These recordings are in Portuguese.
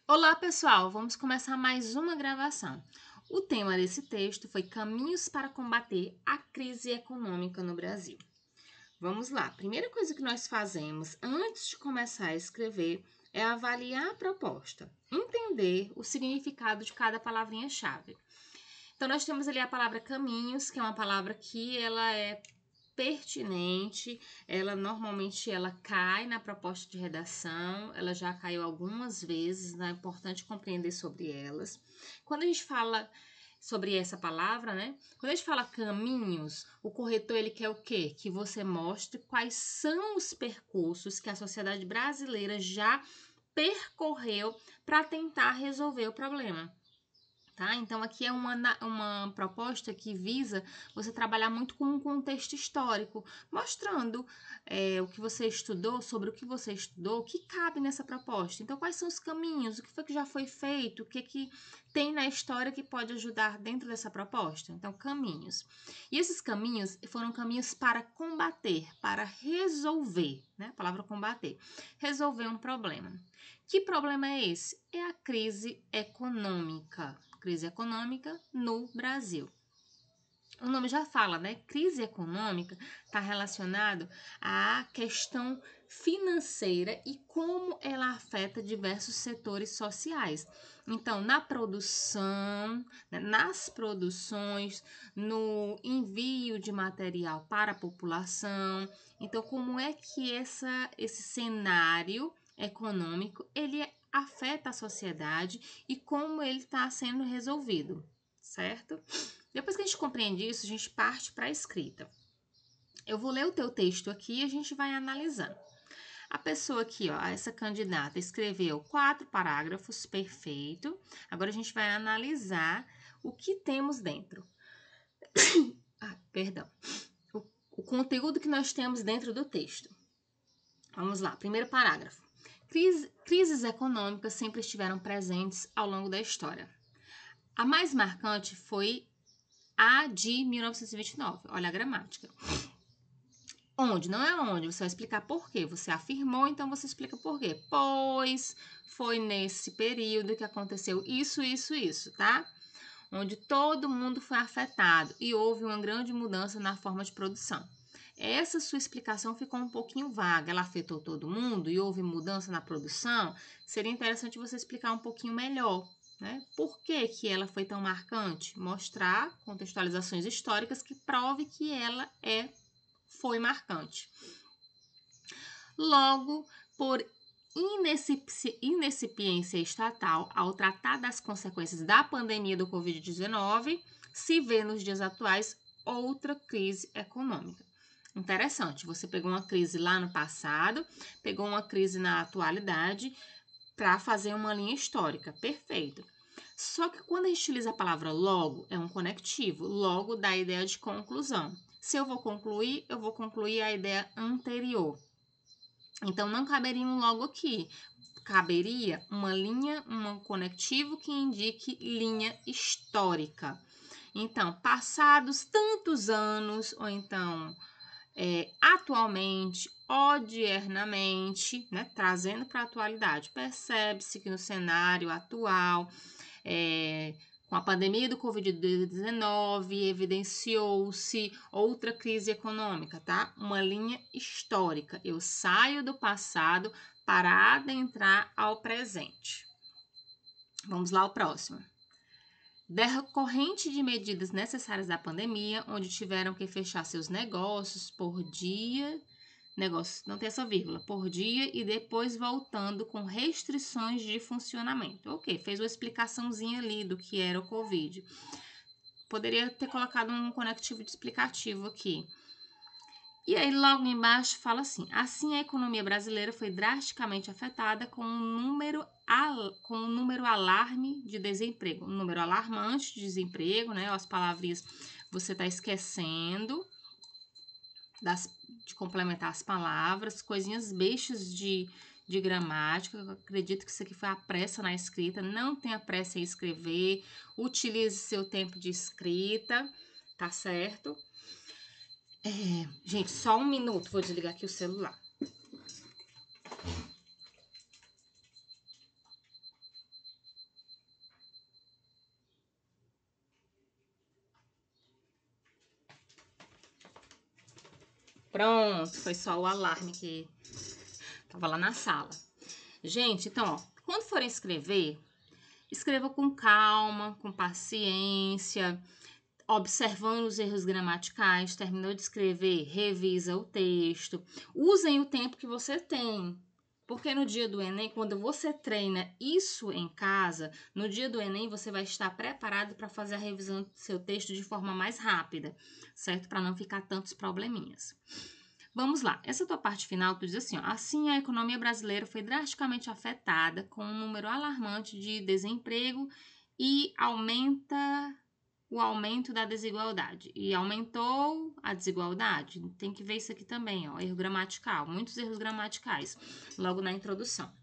Olá, pessoal! Vamos começar mais uma gravação. O tema desse texto foi Caminhos para combater a crise econômica no Brasil. Vamos lá. Primeira coisa que nós fazemos antes de começar a escrever é avaliar a proposta, entender o significado de cada palavrinha-chave. Então, nós temos ali a palavra caminhos, que é uma palavra que ela é pertinente, ela cai na proposta de redação, ela já caiu algumas vezes, né? É importante compreender sobre elas. Quando a gente fala sobre essa palavra, né? Quando a gente fala caminhos, o corretor ele quer o quê? Que você mostre quais são os percursos que a sociedade brasileira já percorreu para tentar resolver o problema. Tá? Então, aqui é uma proposta que visa você trabalhar muito com um contexto histórico, mostrando o que você estudou, sobre o que você estudou, o que cabe nessa proposta. Então, quais são os caminhos, o que foi que já foi feito, o que tem na história que pode ajudar dentro dessa proposta. Então, caminhos. E esses caminhos foram caminhos para combater, para resolver, né? A palavra combater, resolver um problema. Que problema é esse? É a crise econômica no Brasil. O nome já fala, né? Crise econômica está relacionado à questão financeira e como ela afeta diversos setores sociais. Então, na produção, nas produções, no envio de material para a população. Então, como é que esse cenário econômico ele afeta a sociedade e como ele está sendo resolvido, certo? Depois que a gente compreende isso, a gente parte para a escrita. Eu vou ler o teu texto aqui e a gente vai analisando. A pessoa aqui, ó, essa candidata, escreveu 4 parágrafos, perfeito. Agora a gente vai analisar o que temos dentro. Perdão. O conteúdo que nós temos dentro do texto. Vamos lá, primeiro parágrafo. Crises econômicas sempre estiveram presentes ao longo da história. A mais marcante foi a de 1929. Olha a gramática. Onde? Não é onde. Você vai explicar por quê. Você afirmou, então você explica por quê. Pois foi nesse período que aconteceu isso, tá? Onde todo mundo foi afetado e houve uma grande mudança na forma de produção. Essa sua explicação ficou um pouquinho vaga. Ela afetou todo mundo e houve mudança na produção? Seria interessante você explicar um pouquinho melhor, né? Por que ela foi tão marcante? Mostrar contextualizações históricas que prove que ela foi marcante. Logo, por ineficiência estatal ao tratar das consequências da pandemia do Covid-19, se vê nos dias atuais outra crise econômica. Interessante, você pegou uma crise lá no passado, pegou uma crise na atualidade para fazer uma linha histórica. Perfeito. Só que quando a gente utiliza a palavra logo, é um conectivo. Logo dá a ideia de conclusão. Se eu vou concluir a ideia anterior. Então, não caberia um logo aqui. Caberia uma linha, um conectivo que indique linha histórica. Então, passados tantos anos, ou então atualmente, odiernamente, né, trazendo para a atualidade, percebe-se que no cenário atual, com a pandemia do Covid-19, evidenciou-se outra crise econômica, tá? Uma linha histórica. Eu saio do passado para adentrar ao presente. Vamos lá ao próximo. Decorrente de medidas necessárias da pandemia, onde tiveram que fechar seus negócios por dia, não tem essa vírgula, por dia e depois voltando com restrições de funcionamento. Ok, fez uma explicaçãozinha ali do que era o Covid. Poderia ter colocado um conectivo de explicativo aqui. E aí, logo embaixo, fala assim: assim a economia brasileira foi drasticamente afetada com um número alarme de desemprego. Um número alarmante de desemprego, né? As palavrinhas você está esquecendo de complementar as palavras, coisinhas bestas de gramática. Eu acredito que isso aqui foi a pressa na escrita. Não tenha pressa em escrever. Utilize seu tempo de escrita, tá certo? Gente, só um minuto, vou desligar aqui o celular. Pronto, foi só o alarme que tava lá na sala. Gente, então, ó, quando forem escrever, escreva com calma, com paciência, observando os erros gramaticais. Terminou de escrever, revisa o texto. Usem o tempo que você tem. Porque no dia do Enem, quando você treina isso em casa, no dia do Enem você vai estar preparado para fazer a revisão do seu texto de forma mais rápida, certo? Para não ficar tantos probleminhas. Vamos lá, essa tua parte final, tu diz assim, ó, assim a economia brasileira foi drasticamente afetada com um número alarmante de desemprego e o aumento da desigualdade. E aumentou a desigualdade. Tem que ver isso aqui também, ó, erro gramatical, muitos erros gramaticais, logo na introdução.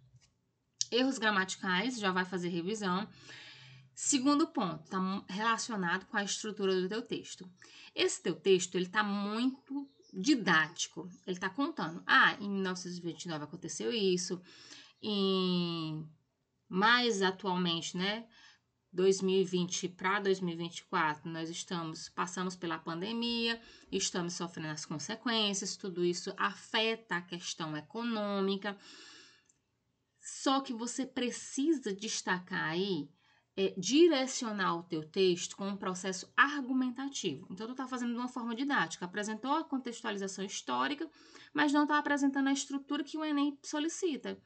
Erros gramaticais, já vai fazer revisão. Segundo ponto, está relacionado com a estrutura do teu texto. Esse teu texto, ele está muito didático. Ele está contando, em 1929 aconteceu isso, mais atualmente, né, 2020 para 2024, nós passamos pela pandemia, estamos sofrendo as consequências, tudo isso afeta a questão econômica. Só que você precisa destacar aí, direcionar o teu texto com um processo argumentativo. Então, tu está fazendo de uma forma didática, apresentou a contextualização histórica, mas não está apresentando a estrutura que o Enem solicita.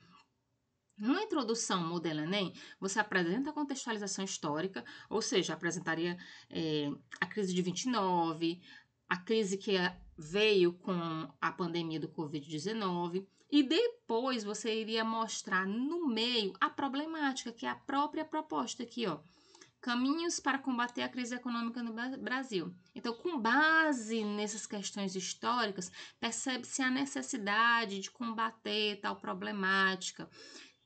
Na introdução modelo Enem, você apresenta a contextualização histórica, ou seja, apresentaria a crise de 29, a crise que veio com a pandemia do Covid-19, e depois você iria mostrar no meio a problemática, que é a própria proposta aqui, ó. Caminhos para combater a crise econômica no Brasil. Então, com base nessas questões históricas, percebe-se a necessidade de combater tal problemática.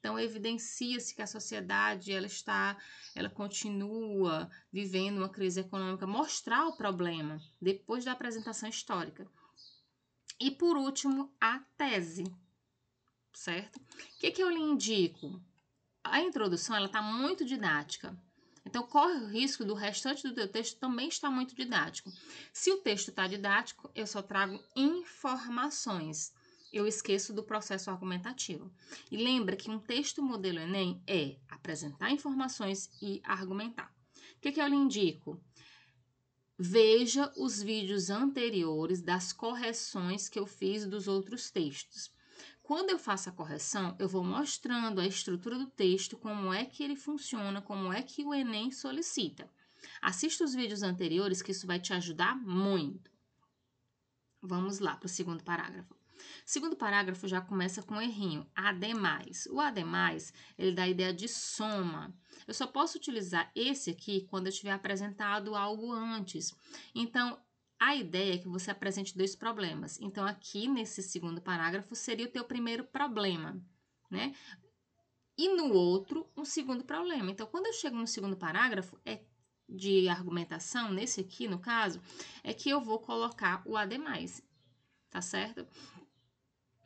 Então, evidencia-se que a sociedade ela continua vivendo uma crise econômica, mostrar o problema depois da apresentação histórica. E, por último, a tese, certo? O que eu lhe indico? A introdução está muito didática. Então, corre o risco do restante do teu texto também estar muito didático. Se o texto está didático, eu só trago informações. Eu esqueço do processo argumentativo. E lembra que um texto modelo Enem é apresentar informações e argumentar. O que eu lhe indico? Veja os vídeos anteriores das correções que eu fiz dos outros textos. Quando eu faço a correção, eu vou mostrando a estrutura do texto, como é que ele funciona, como é que o Enem solicita. Assista os vídeos anteriores que isso vai te ajudar muito. Vamos lá para o segundo parágrafo. O segundo parágrafo já começa com um errinho, ademais. O ademais, ele dá a ideia de soma. Eu só posso utilizar esse aqui quando eu tiver apresentado algo antes. Então, a ideia é que você apresente dois problemas. Então, aqui nesse segundo parágrafo seria o teu primeiro problema, né? E no outro, um segundo problema. Então, quando eu chego no segundo parágrafo, de argumentação, nesse aqui, no caso, é que eu vou colocar o ademais, tá certo?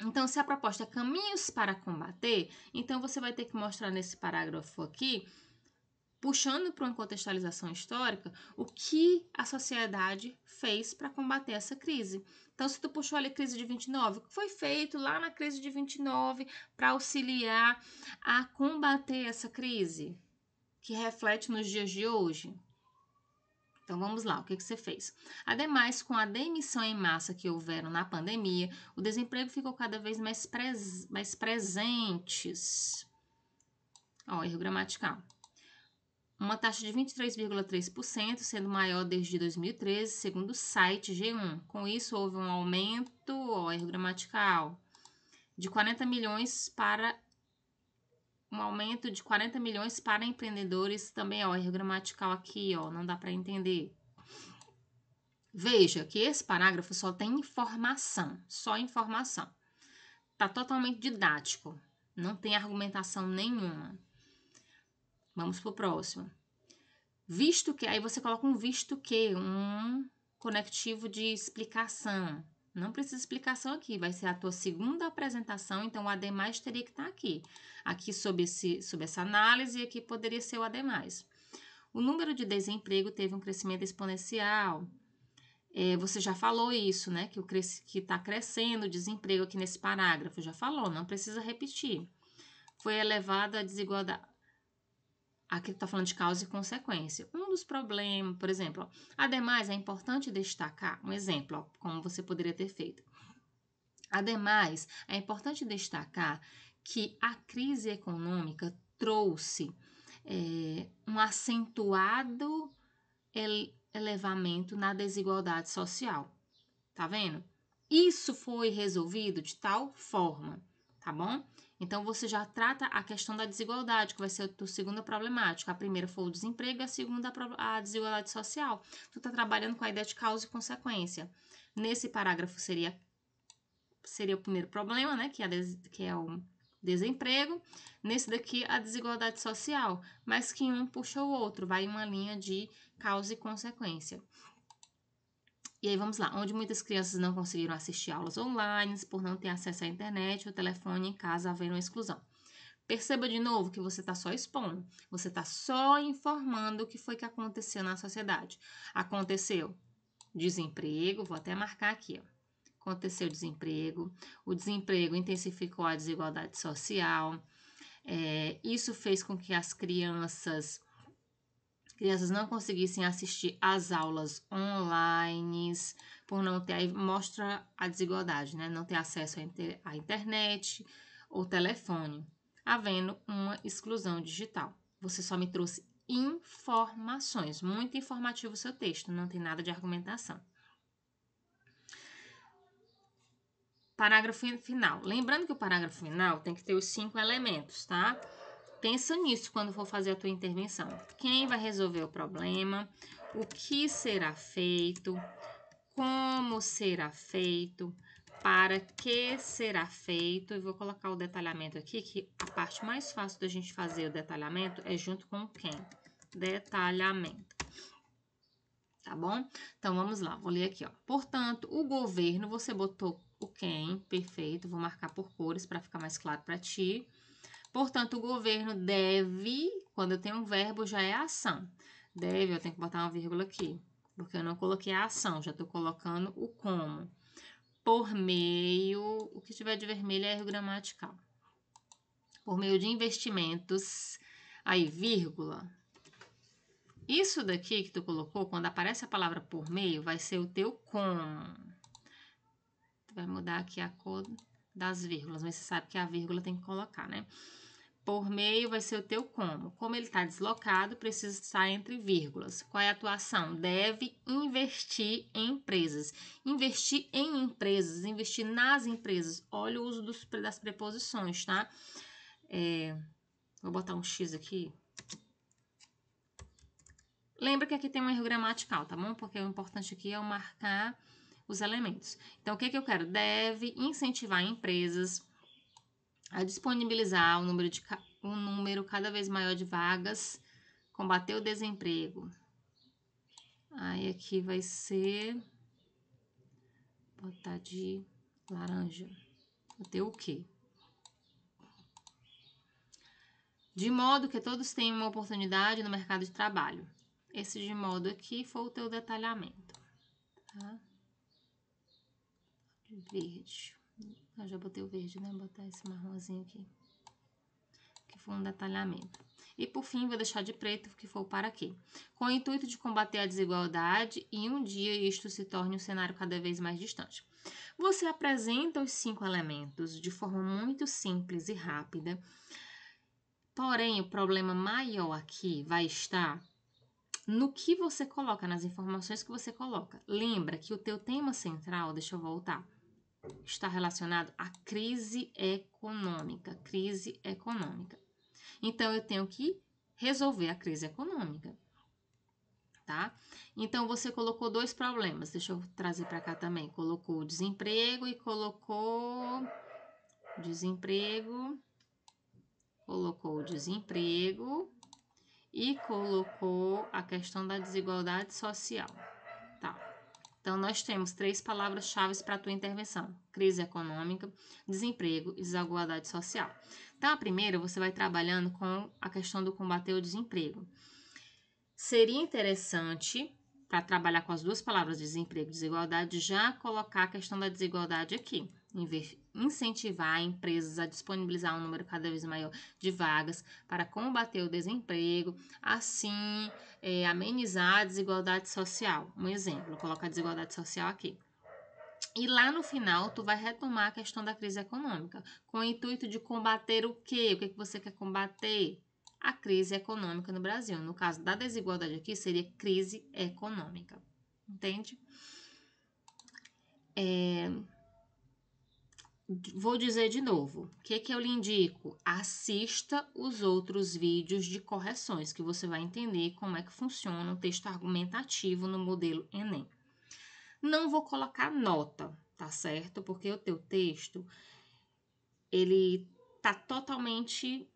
Então, se a proposta é caminhos para combater, então você vai ter que mostrar nesse parágrafo aqui, puxando para uma contextualização histórica, o que a sociedade fez para combater essa crise. Então, se tu puxou ali a crise de 29, o que foi feito lá na crise de 29 para auxiliar a combater essa crise, que reflete nos dias de hoje? Então, vamos lá, o que você fez? Ademais, com a demissão em massa que houveram na pandemia, o desemprego ficou cada vez mais presentes. Ó, erro gramatical. Uma taxa de 23,3%, sendo maior desde 2013, segundo o site G1. Com isso, houve um aumento, erro gramatical, de 40 milhões para... Um aumento de 40 milhões para empreendedores, também, erro gramatical aqui, não dá para entender. Veja que esse parágrafo só tem informação, só informação. Está totalmente didático, não tem argumentação nenhuma. Vamos para o próximo. Visto que, aí você coloca um visto que, um conectivo de explicação. Não precisa de explicação aqui, vai ser a tua segunda apresentação, então o ademais teria que estar aqui. Aqui sob essa análise e aqui poderia ser o ademais. O número de desemprego teve um crescimento exponencial. Você já falou isso, né? Que está crescendo o desemprego aqui nesse parágrafo. Já falou, não precisa repetir. Foi elevada a desigualdade. Aqui está falando de causa e consequência. Um dos problemas, por exemplo, ademais, é importante destacar um exemplo, como você poderia ter feito. Ademais, é importante destacar que a crise econômica trouxe um acentuado elevamento na desigualdade social. Tá vendo? Isso foi resolvido de tal forma, tá bom? Então, você já trata a questão da desigualdade, que vai ser a tua segunda problemática. A primeira foi o desemprego, a segunda a desigualdade social. Tu tá trabalhando com a ideia de causa e consequência. Nesse parágrafo seria o primeiro problema, né? Que é o desemprego. Nesse daqui, a desigualdade social. Mas que um puxa o outro, vai em uma linha de causa e consequência. E aí vamos lá, onde muitas crianças não conseguiram assistir aulas online por não ter acesso à internet ou telefone em casa, havendo uma exclusão. Perceba de novo que você está só expondo, você está só informando o que foi que aconteceu na sociedade. Aconteceu desemprego, vou até marcar aqui, ó. Aconteceu desemprego, o desemprego intensificou a desigualdade social, isso fez com que as crianças não conseguissem assistir às aulas online, por não ter, aí mostra a desigualdade, né? Não ter acesso à internet ou telefone, havendo uma exclusão digital. Você só me trouxe informações, muito informativo o seu texto, não tem nada de argumentação. Parágrafo final. Lembrando que o parágrafo final tem que ter os 5 elementos, tá? Pensa nisso quando for fazer a tua intervenção. Quem vai resolver o problema, o que será feito, como será feito, para que será feito. E vou colocar o detalhamento aqui, que a parte mais fácil da gente fazer o detalhamento é junto com quem? Detalhamento. Tá bom? Então, vamos lá. Vou ler aqui, ó. Portanto, o governo, você botou o quem, perfeito. Vou marcar por cores para ficar mais claro para ti. Portanto, o governo deve, quando eu tenho um verbo, já é ação. Deve, eu tenho que botar uma vírgula aqui, porque eu não coloquei a ação, já estou colocando o como. Por meio, o que tiver de vermelho é erro gramatical. Por meio de investimentos, aí, vírgula. Isso daqui que tu colocou, quando aparece a palavra por meio, vai ser o teu como. Tu vai mudar aqui a cor das vírgulas, mas você sabe que a vírgula tem que colocar, né? Por meio vai ser o teu como. Como ele está deslocado, precisa estar entre vírgulas. Qual é a tua ação? Deve investir em empresas. Investir em empresas, investir nas empresas. Olha o uso das preposições, tá? Vou botar um X aqui. Lembra que aqui tem um erro gramatical, tá bom? Porque o importante aqui é eu marcar os elementos. Então, o que eu quero? Deve incentivar empresas a disponibilizar um número cada vez maior de vagas, combater o desemprego. Aí aqui vai ser, botar de laranja, vou ter o quê? De modo que todos tenham uma oportunidade no mercado de trabalho. Esse de modo aqui foi o teu detalhamento, tá? Verde. Eu já botei o verde, né? Vou botar esse marronzinho aqui, que foi um detalhamento. E por fim, vou deixar de preto, que foi o para quê. Com o intuito de combater a desigualdade e um dia isto se torne um cenário cada vez mais distante. Você apresenta os 5 elementos de forma muito simples e rápida. Porém, o problema maior aqui vai estar no que você coloca, nas informações que você coloca. Lembra que o teu tema central, deixa eu voltar, está relacionado à crise econômica. Crise econômica. Então, eu tenho que resolver a crise econômica, tá? Então, você colocou 2 problemas. Deixa eu trazer para cá também. Colocou o desemprego e colocou desemprego. Colocou o desemprego e colocou a questão da desigualdade social, tá? Então, nós temos 3 palavras-chave para a tua intervenção: crise econômica, desemprego e desigualdade social. Então, a primeira, você vai trabalhando com a questão do combater o desemprego. Seria interessante, para trabalhar com as duas palavras desemprego e desigualdade, já colocar a questão da desigualdade aqui. Incentivar empresas a disponibilizar um número cada vez maior de vagas para combater o desemprego, assim amenizar a desigualdade social. Um exemplo, vou colocar a desigualdade social aqui. E lá no final, tu vai retomar a questão da crise econômica, com o intuito de combater o quê? O que você quer combater? A crise econômica no Brasil. No caso da desigualdade aqui, seria crise econômica. Entende? Vou dizer de novo. O que eu lhe indico? Assista os outros vídeos de correções, que você vai entender como é que funciona o texto argumentativo no modelo Enem. Não vou colocar nota, tá certo? Porque o teu texto, ele tá totalmente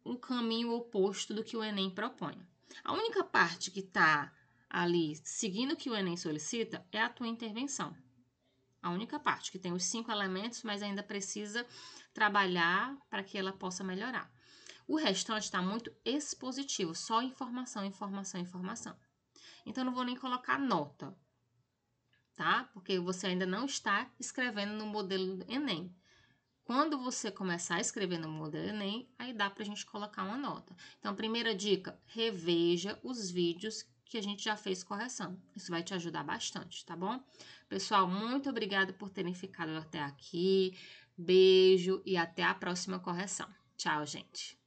um caminho oposto do que o Enem propõe. A única parte que tá ali seguindo o que o Enem solicita é a tua intervenção. A única parte que tem os 5 elementos, mas ainda precisa trabalhar para que ela possa melhorar. O restante está muito expositivo, só informação, informação, informação. Então, não vou nem colocar nota, tá? Porque você ainda não está escrevendo no modelo do Enem. Quando você começar a escrever no modelo Enem, aí dá pra gente colocar uma nota. Então, primeira dica, reveja os vídeos que a gente já fez correção. Isso vai te ajudar bastante, tá bom? Pessoal, muito obrigada por terem ficado até aqui. Beijo e até a próxima correção. Tchau, gente!